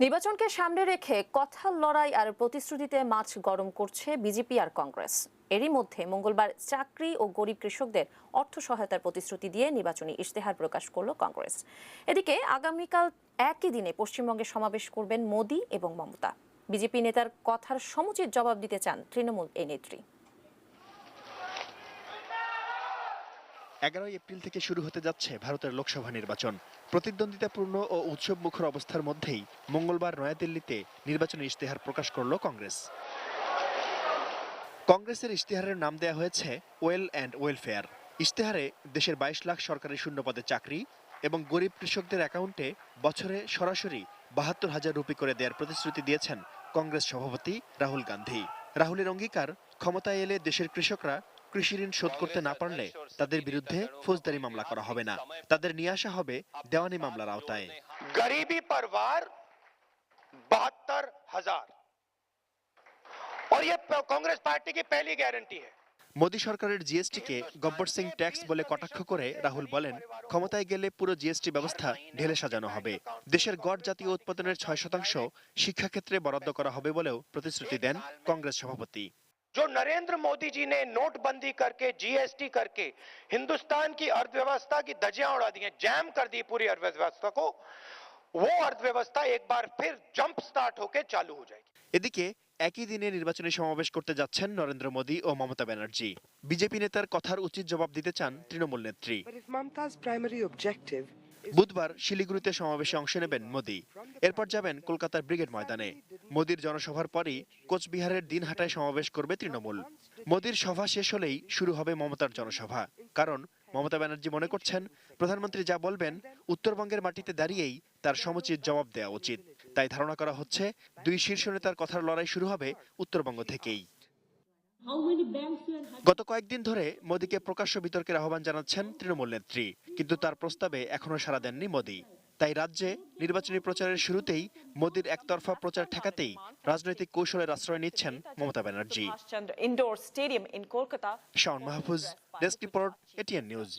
নির্বাচনকে সামনে রেখে কথার লড়াই আর প্রতিশ্রুতিতে মাছ গরম করছে বিজেপি আর কংগ্রেস। এরই মধ্যে মঙ্গলবার চাকরি ও গরিব কৃষকদের অর্থ সহায়তার প্রতিশ্রুতি দিয়ে নির্বাচনী ইশতেহার প্রকাশ করল কংগ্রেস। এদিকে আগামীকাল একই দিনে পশ্চিমবঙ্গে সমাবেশ করবেন মোদি এবং মমতা। বিজেপি নেতার কথার সমুচিত জবাব দিতে চান তৃণমূল এই নেত্রী। 11 এপ্রিল থেকে শুরু হতে যাচ্ছে ভারতের লোকসভা নির্বাচন। প্রতিদ্বন্দ্বিতাপূর্ণ ও উৎসবমুখর অবস্থার মধ্যেই মঙ্গলবার নয়াদিল্লিতে নির্বাচনী ইশতেহার প্রকাশ করল কংগ্রেস। কংগ্রেসের ইশতেহারের নাম দেয়া হয়েছে ওয়েল অ্যান্ড ওয়েলফেয়ার। ইশতেহারে দেশের 22 লাখ সরকারি শূন্যপদে চাকরি এবং গরিব কৃষকদের অ্যাকাউন্টে বছরে সরাসরি 72,000 রুপি করে দেওয়ার প্রতিশ্রুতি দিয়েছেন কংগ্রেস সভাপতি রাহুল গান্ধী। রাহুলের অঙ্গীকার, ক্ষমতায় এলে দেশের কৃষকরা কৃষি ঋণ শোধ করতে না পারলে তাদের বিরুদ্ধে ফৌজদারি মামলা করা হবে না, তাদের নিয়ে আসা হবে দেওয়ানি মামলার আওতায়। गरीबी परिवार 72,000 और ये कांग्रेस पार्टी की पहली गारंटी है। মোদী সরকারের জিএসটিকে গব্বর সিং ট্যাক্স বলে কটাক্ষ করে রাহুল বলেন, ক্ষমতায় গেলে পুরো জিএসটি ব্যবস্থা ঢেলে সাজানো হবে। দেশের গড় জাতীয় উৎপাদনের 6% শিক্ষাক্ষেত্রে বরাদ্দ করা হবে বলেও প্রতিশ্রুতি দেন কংগ্রেস সভাপতি। जो नरेंद्र मोदी जी ने नोटबंदी करके जीएसटी करके हिंदुस्तान की अर्थव्यवस्था की धज्जियां उड़ा दी हैं, जैम कर दी पूरी अर्थव्यवस्था को, वो अर्थव्यवस्था एक बार फिर जंप स्टार्ट होकर चालू हो जाएगी। এদিকে একই দিনে নির্বাচনী সমাবেশ করতে যাচ্ছেন নরেন্দ্র মোদী ও মমতা ব্যানার্জি। বিজেপি নেতার কথার উচিত জবাব দিতে চান তৃণমূল নেত্রী। বুধবার শিলিগুড়িতে সমাবেশে অংশ নেবেন মোদী। এরপর যাবেন কলকাতার ব্রিগেড ময়দানে। মোদীর জনসভার পরই কোচবিহারের দিনহাটায় সমাবেশ করবে তৃণমূল। মোদীর সভা শেষ হলেই শুরু হবে মমতার জনসভা। কারণ মমতা ব্যানার্জি মনে করছেন, প্রধানমন্ত্রী যা বলবেন উত্তরবঙ্গের মাটিতে দাঁড়িয়েই তার সমুচিত জবাব দেওয়া উচিত। তাই ধারণা করা হচ্ছে, দুই শীর্ষ নেতার কথার লড়াই শুরু হবে উত্তরবঙ্গ থেকেই। গত কয়েকদিন ধরে মোদীকে প্রকাশ্য বিতর্কের আহ্বান জানাচ্ছেন তৃণমূল নেত্রী, কিন্তু তার প্রস্তাবে এখনো সাড়া দেননি মোদী। তাই রাজ্যে নির্বাচনী প্রচারের শুরুতেই মোদীর একতরফা প্রচার ঠেকাতেই রাজনৈতিক কৌশলের আশ্রয় নিচ্ছেন Mamata Banerjee. Shaon Mahfuz, desk report, ATN news.